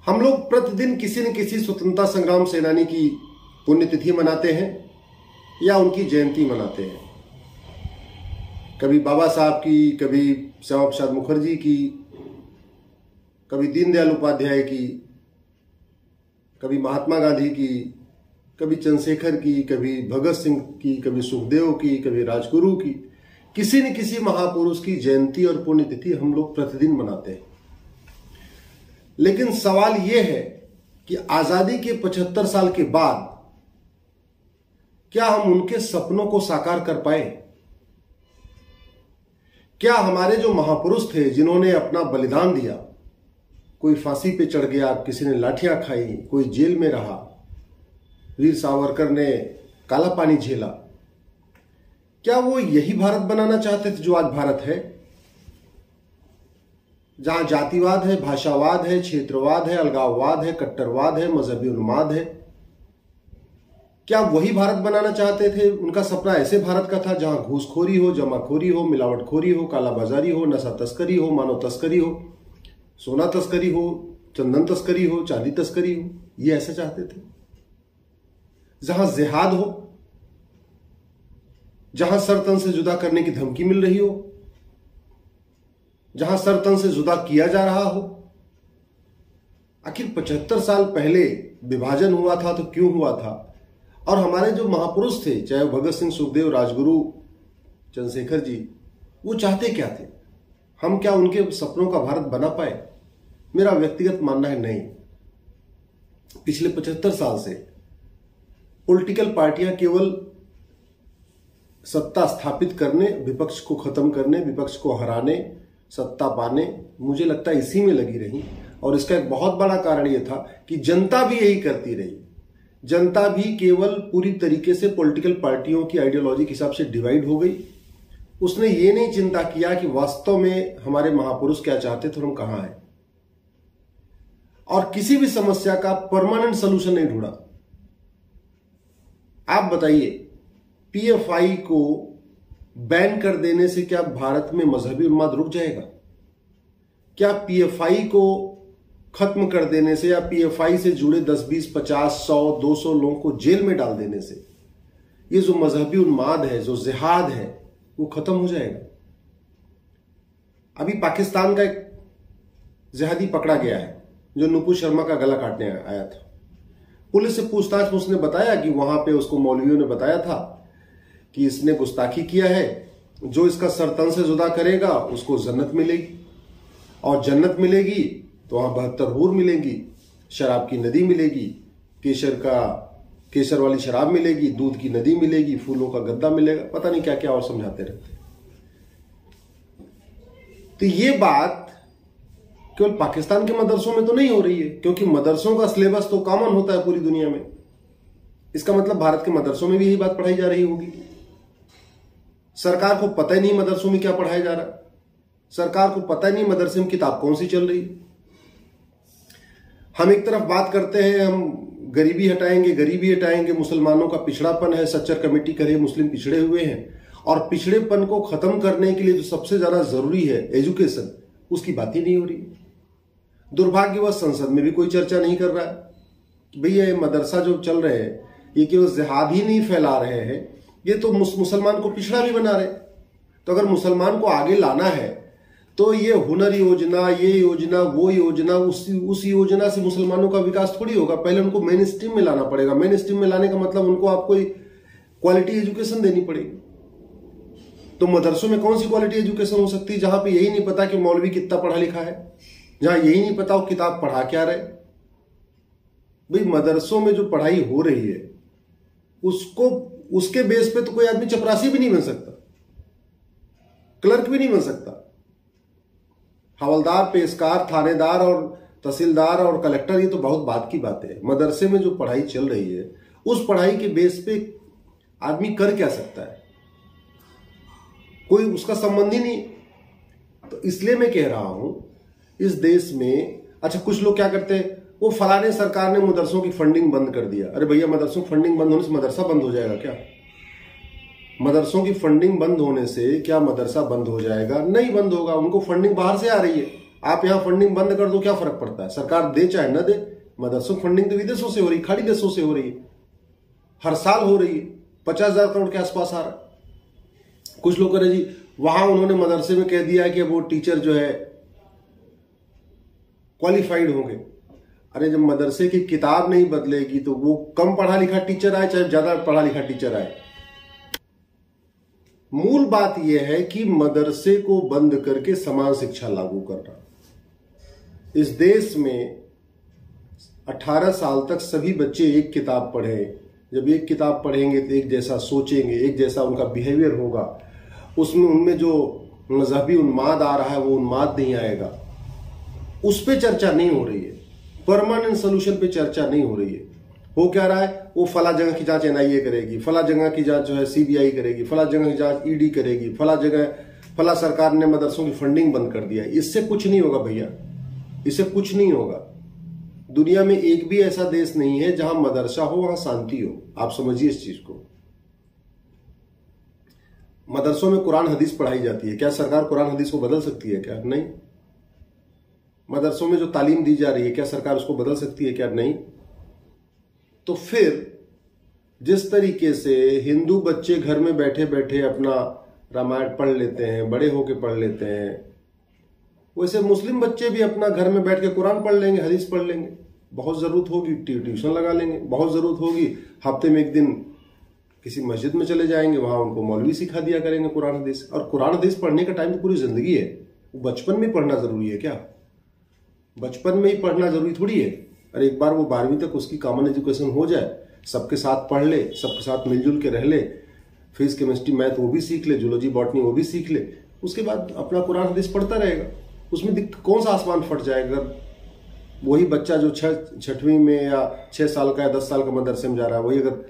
हम लोग प्रतिदिन किसी न किसी स्वतंत्रता संग्राम सेनानी की पुण्यतिथि मनाते हैं या उनकी जयंती मनाते हैं। कभी बाबा साहब की, कभी श्यामा प्रसाद मुखर्जी की, कभी दीनदयाल उपाध्याय की, कभी महात्मा गांधी की, कभी चंद्रशेखर की, कभी भगत सिंह की, कभी सुखदेव की, कभी राजगुरु की। किसी न किसी महापुरुष की जयंती और पुण्यतिथि हम लोग प्रतिदिन मनाते हैं। लेकिन सवाल यह है कि आजादी के 75 साल के बाद क्या हम उनके सपनों को साकार कर पाए? क्या हमारे जो महापुरुष थे जिन्होंने अपना बलिदान दिया, कोई फांसी पे चढ़ गया, किसी ने लाठियां खाई, कोई जेल में रहा, वीर सावरकर ने काला पानी झेला, क्या वो यही भारत बनाना चाहते थे जो आज भारत है, जहां जातिवाद है, भाषावाद है, क्षेत्रवाद है, अलगाववाद है, कट्टरवाद है, मजहबी उन्माद है? क्या वही भारत बनाना चाहते थे? उनका सपना ऐसे भारत का था जहां घूसखोरी हो, जमाखोरी हो, मिलावटखोरी हो, कालाबाजारी हो, नशा तस्करी हो, मानव तस्करी हो, सोना तस्करी हो, चंदन तस्करी हो, चांदी तस्करी हो? ये ऐसा चाहते थे। जहां जिहाद हो, जहां सर तन से जुदा करने की धमकी मिल रही हो, जहां सर तन से जुदा किया जा रहा हो। आखिर 75 साल पहले विभाजन हुआ था तो क्यों हुआ था? और हमारे जो महापुरुष थे, चाहे भगत सिंह, सुखदेव, राजगुरु, चंद्रशेखर जी, वो चाहते क्या थे? हम क्या उनके सपनों का भारत बना पाए? मेरा व्यक्तिगत मानना है नहीं। पिछले 75 साल से पॉलिटिकल पार्टियां केवल सत्ता स्थापित करने, विपक्ष को खत्म करने, विपक्ष को हराने, सत्ता पाने, मुझे लगता है इसी में लगी रही। और इसका एक बहुत बड़ा कारण यह था कि जनता भी यही करती रही। जनता भी केवल पूरी तरीके से पॉलिटिकल पार्टियों की आइडियोलॉजी के हिसाब से डिवाइड हो गई। उसने ये नहीं चिंता किया कि वास्तव में हमारे महापुरुष क्या चाहते थे और हम कहां हैं, और किसी भी समस्या का परमानेंट सोल्यूशन नहीं ढूंढा। आप बताइए, पीएफआई को बैन कर देने से क्या भारत में मजहबी उन्माद रुक जाएगा? क्या पीएफआई को खत्म कर देने से या पीएफआई से जुड़े 10, 20, 50, 100, 200 लोगों को जेल में डाल देने से ये जो मजहबी उन्माद है, जो जिहाद है, वो खत्म हो जाएगा? अभी पाकिस्तान का एक जिहादी पकड़ा गया है जो नुपुर शर्मा का गला काटने आया था। पुलिस से पूछताछ में उसने बताया कि वहां पे उसको मौलवियों ने बताया था कि इसने गुस्ताखी किया है, जो इसका सरतन से जुदा करेगा उसको जन्नत मिलेगी, और जन्नत मिलेगी तो वहां 72 हूर मिलेंगी, शराब की नदी मिलेगी, केसर वाली शराब मिलेगी, दूध की नदी मिलेगी, फूलों का गद्दा मिलेगा, पता नहीं क्या क्या और समझाते रहते। तो ये बात केवल पाकिस्तान के मदरसों में तो नहीं हो रही है, क्योंकि मदरसों का सिलेबस तो कॉमन होता है पूरी दुनिया में। इसका मतलब भारत के मदरसों में भी यही बात पढ़ाई जा रही होगी। सरकार को पता ही नहीं मदरसों में क्या पढ़ाया जा रहा है, सरकार को पता ही नहीं मदरसे में किताब कौन सी चल रही है। हम एक तरफ बात करते हैं, हम गरीबी हटाएंगे, मुसलमानों का पिछड़ापन है, सच्चर कमेटी करे, मुस्लिम पिछड़े हुए हैं, और पिछड़ेपन को खत्म करने के लिए जो सबसे ज्यादा जरूरी है एजुकेशन, उसकी बात ही नहीं हो रही। दुर्भाग्यवश संसद में भी कोई चर्चा नहीं कर रहा है कि भैया ये मदरसा जो चल रहे हैं ये केवल जिहाद ही नहीं फैला रहे हैं, ये तो मुसलमान को पिछड़ा भी बना रहे। तो अगर मुसलमान को आगे लाना है तो ये हुनर योजना, ये योजना, वो योजना, उस योजना से मुसलमानों का विकास थोड़ी होगा। पहले उनको मेन स्ट्रीम में लाना पड़ेगा। मेन स्ट्रीम में लाने का मतलब उनको आपको क्वालिटी एजुकेशन देनी पड़ेगी। तो मदरसों में कौन सी क्वालिटी एजुकेशन हो सकती है जहां पे यही नहीं पता कि मौलवी कितना पढ़ा लिखा है, जहां यही नहीं पता वो किताब पढ़ा क्या रहे। भाई मदरसों में जो पढ़ाई हो रही है उसके बेस पे तो कोई आदमी चपरासी भी नहीं बन सकता, क्लर्क भी नहीं बन सकता। हवलदार, पेशकार, थानेदार और तहसीलदार और कलेक्टर, ये तो बहुत बात की बात है। मदरसे में जो पढ़ाई चल रही है उस पढ़ाई के बेस पे आदमी कर क्या सकता है? कोई उसका संबंध ही नहीं। तो इसलिए मैं कह रहा हूं इस देश में, अच्छा कुछ लोग क्या करते हैं, वो फलाने सरकार ने मदरसों की फंडिंग बंद कर दिया। अरे भैया, मदरसों की फंडिंग बंद होने से मदरसा बंद हो जाएगा क्या? मदरसों की फंडिंग बंद होने से क्या मदरसा बंद हो जाएगा? नहीं बंद होगा। उनको फंडिंग बाहर से आ रही है, आप यहां फंडिंग बंद कर दो, क्या फर्क पड़ता है? सरकार दे चाहे न दे, मदरसों की फंडिंग तो विदेशों से हो रही, खाड़ी देशों से हो रही है, हर साल हो रही है, 50,000 करोड़ के आसपास आ रहा है। कुछ लोग कह रहे जी वहां उन्होंने मदरसे में कह दिया कि वो टीचर जो है क्वालिफाइड होंगे। अरे जब मदरसे की किताब नहीं बदलेगी तो वो कम पढ़ा लिखा टीचर आए चाहे ज्यादा पढ़ा लिखा टीचर आए, मूल बात यह है कि मदरसे को बंद करके समान शिक्षा लागू करना। इस देश में 18 साल तक सभी बच्चे एक किताब पढ़ें। जब एक किताब पढ़ेंगे तो एक जैसा सोचेंगे, एक जैसा उनका बिहेवियर होगा, उसमें उनमें जो मजहबी उन्माद आ रहा है वो उन्माद नहीं आएगा। उस पर चर्चा नहीं हो रही है, परमानेंट सोल्यूशन पे चर्चा नहीं हो रही है। हो क्या रहा है, वो फला जगह की जांच एनआईए करेगी, फला जगह की जांच जो है सीबीआई करेगी, फला जगह की जांच ईडी करेगी, फला जगह फला सरकार ने मदरसों की फंडिंग बंद कर दिया। इससे कुछ नहीं होगा भैया, इससे कुछ नहीं होगा। दुनिया में एक भी ऐसा देश नहीं है जहां मदरसा हो वहां शांति हो। आप समझिए इस चीज को। मदरसों में कुरान हदीस पढ़ाई जाती है, क्या सरकार कुरान हदीस को बदल सकती है? क्या नहीं। मदरसों में जो तालीम दी जा रही है क्या सरकार उसको बदल सकती है? क्या नहीं। तो फिर जिस तरीके से हिंदू बच्चे घर में बैठे बैठे अपना रामायण पढ़ लेते हैं, बड़े होके पढ़ लेते हैं, वैसे मुस्लिम बच्चे भी अपना घर में बैठ के कुरान पढ़ लेंगे, हदीस पढ़ लेंगे। बहुत जरूरत होगी ट्यूशन लगा लेंगे, बहुत जरूरत होगी हफ्ते में एक दिन किसी मस्जिद में चले जाएंगे, वहां उनको मौलवी सिखा दिया करेंगे कुरान हदीस। और कुरान हदीस पढ़ने का टाइम तो पूरी जिंदगी है, वो बचपन में पढ़ना जरूरी है क्या? बचपन में ही पढ़ना जरूरी थोड़ी है। अरे एक बार वो 12वीं तक उसकी कॉमन एजुकेशन हो जाए, सबके साथ पढ़ ले, सबके साथ मिलजुल के रह ले, फिजिक्स केमिस्ट्री मैथ वो भी सीख ले, जूलॉजी बॉटनी वो भी सीख ले, उसके बाद अपना कुरान हदीस पढ़ता रहेगा। उसमें कौन सा आसमान फट जाएगा? वही बच्चा जो 6वीं में या 6 साल का या 10 साल का मदरसे में जा रहा है, वही अगर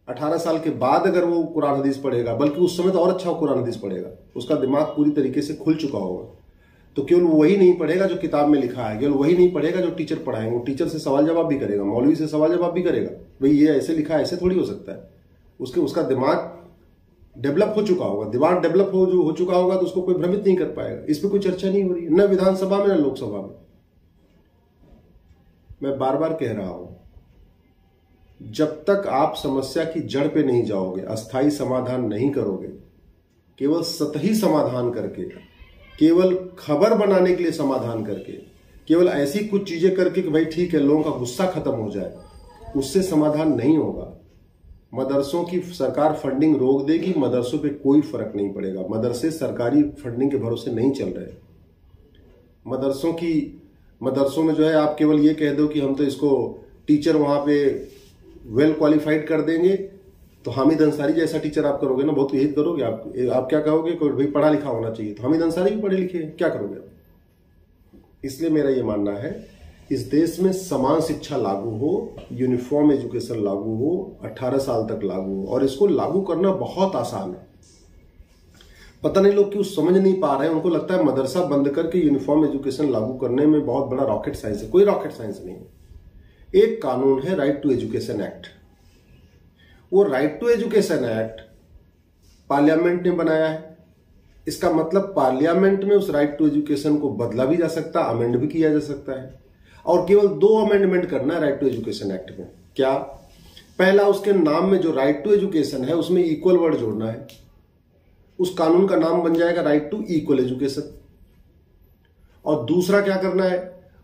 18 साल के बाद अगर वो कुरान हदीस पढ़ेगा, बल्कि उस समय तो और अच्छा कुरान हदीस पढ़ेगा, उसका दिमाग पूरी तरीके से खुल चुका होगा। तो केवल वही नहीं पढ़ेगा जो किताब में लिखा है, केवल वही नहीं पढ़ेगा जो टीचर पढ़ाएंगे, वो टीचर से सवाल जवाब भी करेगा, मौलवी से सवाल जवाब भी करेगा, भाई ये ऐसे लिखा है, ऐसे थोड़ी हो सकता है। उसका दिमाग डेवलप हो चुका होगा। दिमाग डेवलप हो चुका होगा तो उसको कोई भ्रमित नहीं कर पाएगा। इस पर कोई चर्चा नहीं हो रही है, न विधानसभा में न लोकसभा में। मैं बार बार कह रहा हूं, जब तक आप समस्या की जड़ पे नहीं जाओगे, अस्थायी समाधान नहीं करोगे, केवल सतही समाधान करके, केवल खबर बनाने के लिए समाधान करके, केवल ऐसी कुछ चीजें करके कि भाई ठीक है लोगों का गुस्सा खत्म हो जाए, उससे समाधान नहीं होगा। मदरसों की सरकार फंडिंग रोक देगी, मदरसों पे कोई फर्क नहीं पड़ेगा। मदरसे सरकारी फंडिंग के भरोसे नहीं चल रहे। मदरसों में जो है आप केवल ये कह दो कि हम तो इसको टीचर वहां पे वेल क्वालिफाइड कर देंगे, तो हामिद अंसारी जैसा टीचर आप करोगे ना, बहुत यही करोगे आप क्या कहोगे? कोई भाई पढ़ा लिखा होना चाहिए, तो हामिद अंसारी भी पढ़े लिखे हैं, क्या करोगे आप? इसलिए मेरा ये मानना है इस देश में समान शिक्षा लागू हो, यूनिफॉर्म एजुकेशन लागू हो, 18 साल तक लागू हो, और इसको लागू करना बहुत आसान है। पता नहीं लोग क्यों समझ नहीं पा रहे हैं, उनको लगता है मदरसा बंद करके यूनिफॉर्म एजुकेशन लागू करने में बहुत बड़ा रॉकेट साइंस है। कोई रॉकेट साइंस नहीं है। एक कानून है राइट टू एजुकेशन एक्ट। वो right to education act parliament ने बनाया है। इसका मतलब पार्लियामेंट में उस राइट टू एजुकेशन को बदला भी जा सकता है, अमेंड भी किया जा सकता है, और केवल 2 अमेंडमेंट करना है राइट टू एजुकेशन एक्ट में। क्या? पहला, उसके नाम में जो राइट टू एजुकेशन है उसमें इक्वल वर्ड जोड़ना है। उस कानून का नाम बन जाएगा राइट टू इक्वल एजुकेशन। और दूसरा क्या करना है,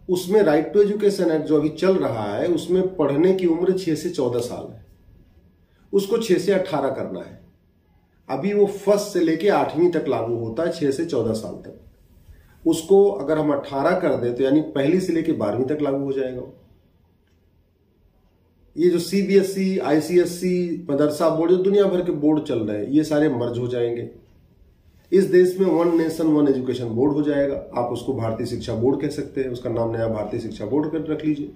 उसमें राइट टू एजुकेशन एक्ट जो अभी चल रहा है उसमें पढ़ने की उम्र 6 से 14 साल है, उसको 6 से 18 करना है। अभी वो फर्स्ट से लेके 8वीं तक लागू होता है, 6 से 14 साल तक। उसको अगर हम 18 कर दें तो यानी पहली से लेके 12वीं तक लागू हो जाएगा। ये जो सीबीएसई, आईसीएसई, मदरसा बोर्ड, जो दुनिया भर के बोर्ड चल रहे हैं, ये सारे मर्ज हो जाएंगे। इस देश में 1 नेशन 1 एजुकेशन बोर्ड हो जाएगा। आप उसको भारतीय शिक्षा बोर्ड कह सकते हैं, उसका नाम नया भारतीय शिक्षा बोर्ड कर रख लीजिए।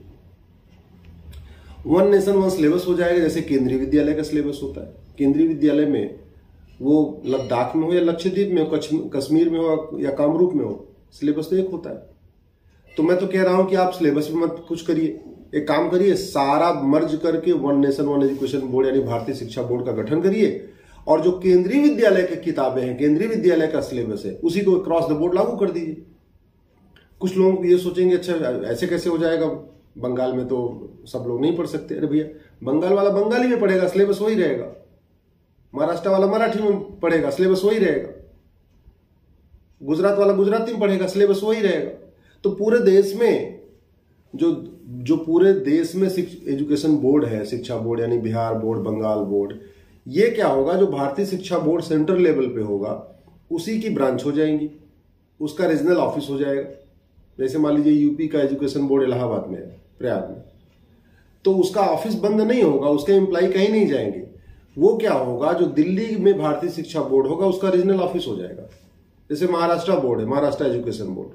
1 नेशन 1 सिलेबस हो जाएगा, जैसे केंद्रीय विद्यालय का सिलेबस होता है। केंद्रीय विद्यालय में वो लद्दाख में हो या लक्षद्वीप में हो, कश्मीर में हो या कामरूप में हो, सिलेबस तो एक होता है। तो मैं तो कह रहा हूं कि आप सिलेबस में मत कुछ करिए, एक काम करिए, सारा मर्ज करके 1 नेशन 1 एजुकेशन बोर्ड यानी भारतीय शिक्षा बोर्ड का गठन करिए, और जो केंद्रीय विद्यालय की किताबें हैं, केंद्रीय विद्यालय का सिलेबस है, उसी को क्रॉस द बोर्ड लागू कर दीजिए। कुछ लोग ये सोचेंगे अच्छा ऐसे कैसे हो जाएगा, बंगाल में तो सब लोग नहीं पढ़ सकते। अरे भैया, बंगाल वाला बंगाली में पढ़ेगा, सिलेबस वही रहेगा। महाराष्ट्र वाला मराठी में पढ़ेगा, सिलेबस वही रहेगा। गुजरात वाला गुजराती में पढ़ेगा, सिलेबस वही रहेगा। तो पूरे देश में जो पूरे देश में एजुकेशन बोर्ड है, शिक्षा बोर्ड यानी बिहार बोर्ड, बंगाल बोर्ड, ये क्या होगा, जो भारतीय शिक्षा बोर्ड सेंट्रल लेवल पे होगा उसी की ब्रांच हो जाएंगी, उसका रीजनल ऑफिस हो जाएगा। जैसे मान लीजिए यूपी का एजुकेशन बोर्ड इलाहाबाद में है, प्रयाग में, तो उसका ऑफिस बंद नहीं होगा, उसके एम्प्लॉय कहीं नहीं जाएंगे। वो क्या होगा, जो दिल्ली में भारतीय शिक्षा बोर्ड होगा उसका रीजनल ऑफिस हो जाएगा। जैसे महाराष्ट्र बोर्ड है, महाराष्ट्र एजुकेशन बोर्ड,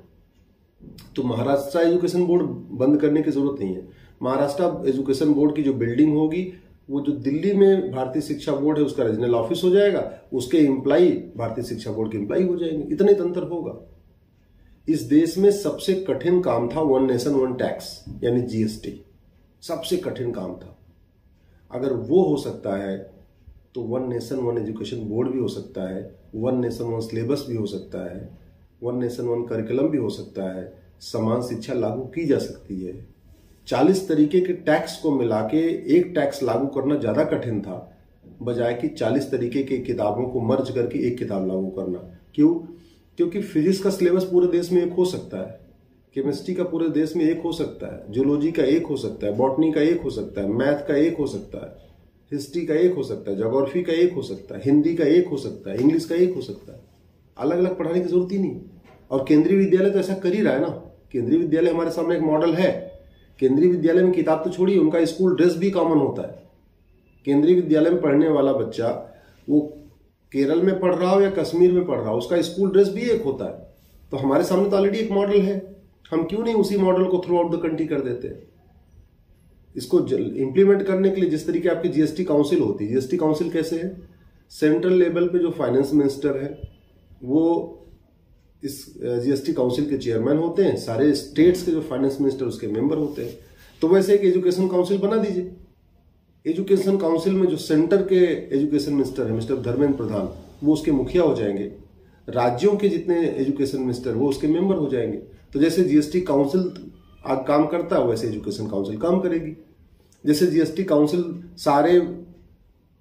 तो महाराष्ट्र एजुकेशन बोर्ड बंद करने की जरूरत नहीं है। महाराष्ट्र एजुकेशन बोर्ड की जो बिल्डिंग होगी वो जो दिल्ली में भारतीय शिक्षा बोर्ड है उसका रीजनल ऑफिस हो जाएगा, उसके एम्प्लॉय भारतीय शिक्षा बोर्ड के एम्प्लॉय हो जाएंगे। इतने तंत्र होगा। इस देश में सबसे कठिन काम था वन नेशन वन टैक्स यानी जीएसटी, सबसे कठिन काम था। अगर वो हो सकता है तो one nation one education board भी हो सकता है, वन नेशन वन सिलेबस भी हो सकता है, वन नेशन वन करिकुलम भी हो सकता है, समान शिक्षा लागू की जा सकती है। 40 तरीके के टैक्स को मिला के एक टैक्स लागू करना ज्यादा कठिन था, बजाय कि 40 तरीके के किताबों को मर्ज करके एक किताब लागू करना। क्यों? क्योंकि फिजिक्स का सिलेबस पूरे देश में एक हो सकता है, केमिस्ट्री का पूरे देश में एक हो सकता है, जूलॉजी का एक हो सकता है, बॉटनी का एक हो सकता है, मैथ का एक हो सकता है, हिस्ट्री का एक हो सकता है, ज्योग्राफी का एक हो सकता है, हिंदी का एक हो सकता है, इंग्लिश का एक हो सकता है। अलग अलग पढ़ाने की जरूरत ही नहीं। और केंद्रीय विद्यालय तो ऐसा कर ही रहा है ना। केंद्रीय विद्यालय हमारे सामने एक मॉडल है। केंद्रीय विद्यालय में किताब तो छोड़िए, उनका स्कूल ड्रेस भी कॉमन होता है। केंद्रीय विद्यालय में पढ़ने वाला बच्चा वो केरल में पढ़ रहा हो या कश्मीर में पढ़ रहा हो, उसका स्कूल ड्रेस भी एक होता है। तो हमारे सामने तो ऑलरेडी एक मॉडल है, हम क्यों नहीं उसी मॉडल को थ्रू आउट द कंट्री कर देते हैं। इसको इंप्लीमेंट करने के लिए जिस तरीके आपकी जीएसटी काउंसिल होती है, जीएसटी काउंसिल कैसे है, सेंट्रल लेवल पे जो फाइनेंस मिनिस्टर है वो इस जीएसटी काउंसिल के चेयरमैन होते हैं, सारे स्टेट्स के जो फाइनेंस मिनिस्टर उसके मेंबर होते हैं। तो वैसे एक एजुकेशन काउंसिल बना दीजिए। एजुकेशन काउंसिल में जो सेंटर के एजुकेशन मिनिस्टर है मिस्टर धर्मेंद्र प्रधान, वो उसके मुखिया हो जाएंगे। राज्यों के जितने एजुकेशन मिनिस्टर वो उसके मेंबर हो जाएंगे। तो जैसे जीएसटी काउंसिल आज काम करता है वैसे एजुकेशन काउंसिल काम करेगी। जैसे जीएसटी काउंसिल सारे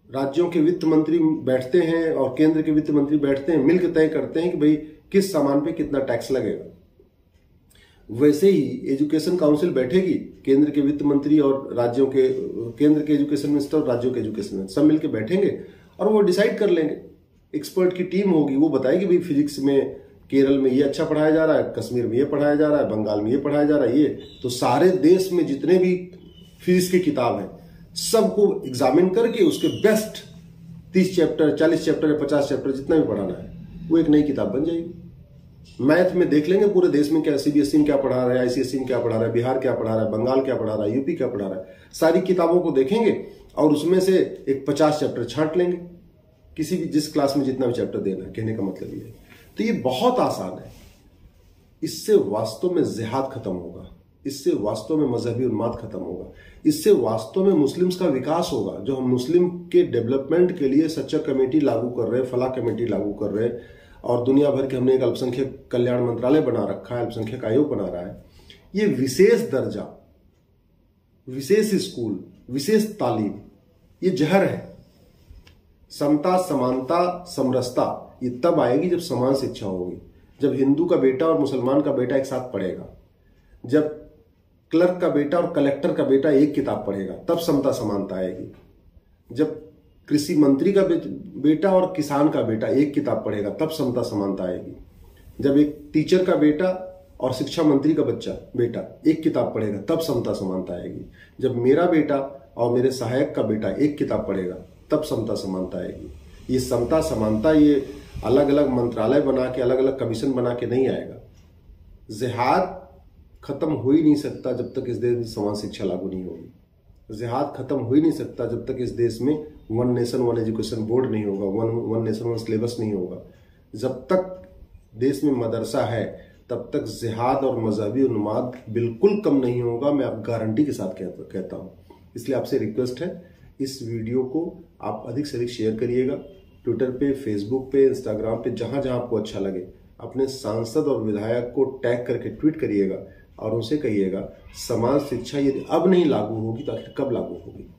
राज्यों के वित्त मंत्री बैठते हैं और केंद्र के वित्त मंत्री बैठते हैं, मिलकर तय करते हैं कि भाई किस सामान पे कितना टैक्स लगेगा, वैसे ही एजुकेशन काउंसिल बैठेगी। केंद्र के वित्त मंत्री और राज्यों के, केंद्र के एजुकेशन मिनिस्टर और राज्यों के एजुकेशन मिनिस्टर सब मिलकर बैठेंगे और वो डिसाइड कर लेंगे। एक्सपर्ट की टीम होगी, वो बताएगी भाई फिजिक्स में केरल में ये अच्छा पढ़ाया जा रहा है, कश्मीर में ये पढ़ाया जा रहा है, बंगाल में ये पढ़ाया जा रहा है। ये तो सारे देश में जितने भी फिजिक्स की किताब है सबको एग्जामिन करके उसके बेस्ट 30 चैप्टर, 40 चैप्टर या 50 चैप्टर जितना भी पढ़ाना है वो एक नई किताब बन जाएगी। मैथ में देख लेंगे पूरे देश में क्या, सीबीएसई में क्या पढ़ा रहा है, आईसीएसई में क्या पढ़ा रहा है, बिहार क्या पढ़ा रहा है, बंगाल क्या पढ़ा रहा है, यूपी क्या पढ़ा रहा है, सारी किताबों को देखेंगे और उसमें से एक 50 चैप्टर छांट लेंगे। किसी भी जिस क्लास में जितना भी चैप्टर देना है, कहने का मतलब ये है। तो ये बहुत आसान है। इससे वास्तव में जिहाद खत्म होगा, इससे वास्तव में मजहबी उन्माद खत्म होगा, इससे वास्तव में मुस्लिम्स का विकास होगा। जो हम मुस्लिम के डेवलपमेंट के लिए सच्चा कमेटी लागू कर रहे हैं, फला कमेटी लागू कर रहे हैं और दुनिया भर के हमने एक अल्पसंख्यक कल्याण मंत्रालय बना रखा है, अल्पसंख्यक आयोग बना रहा है। ये विशेष दर्जा, विशेष स्कूल, विशेष तालीम, ये जहर है। समता, समानता, समरसता ये तब आएगी जब समान शिक्षा होगी, जब हिंदू का बेटा और मुसलमान का बेटा एक साथ पढ़ेगा, जब क्लर्क का बेटा और कलेक्टर का बेटा एक किताब पढ़ेगा, तब समता समानता आएगी। जब कृषि मंत्री का बेटा और किसान का बेटा एक किताब पढ़ेगा, तब समता समानता आएगी। जब एक टीचर का बेटा और शिक्षा मंत्री का बेटा एक किताब पढ़ेगा, तब समता समानता आएगी। जब मेरा बेटा और मेरे सहायक का बेटा एक किताब पढ़ेगा, तब समता समानता आएगी। ये समता समानता ये अलग अलग मंत्रालय बना के, अलग अलग कमीशन बना के नहीं आएगा। जिहाद खत्म हो ही नहीं सकता जब तक इस देश में समान शिक्षा लागू नहीं होगी। जिहाद खत्म हो ही नहीं सकता जब तक इस देश में one nation one education board नहीं होगा, वन नेशन वन सिलेबस नहीं होगा। जब तक देश में मदरसा है तब तक जिहाद और मजहबी उन्माद बिल्कुल कम नहीं होगा। मैं आप गारंटी के साथ कहता हूं। इसलिए आपसे रिक्वेस्ट है, इस वीडियो को आप अधिक से अधिक शेयर करिएगा। ट्विटर पे, फेसबुक पे, इंस्टाग्राम पे, जहां जहां आपको अच्छा लगे अपने सांसद और विधायक को टैग करके ट्वीट करिएगा और उनसे कहिएगा समाज शिक्षा यदि अब नहीं लागू होगी तो आखिर कब लागू होगी।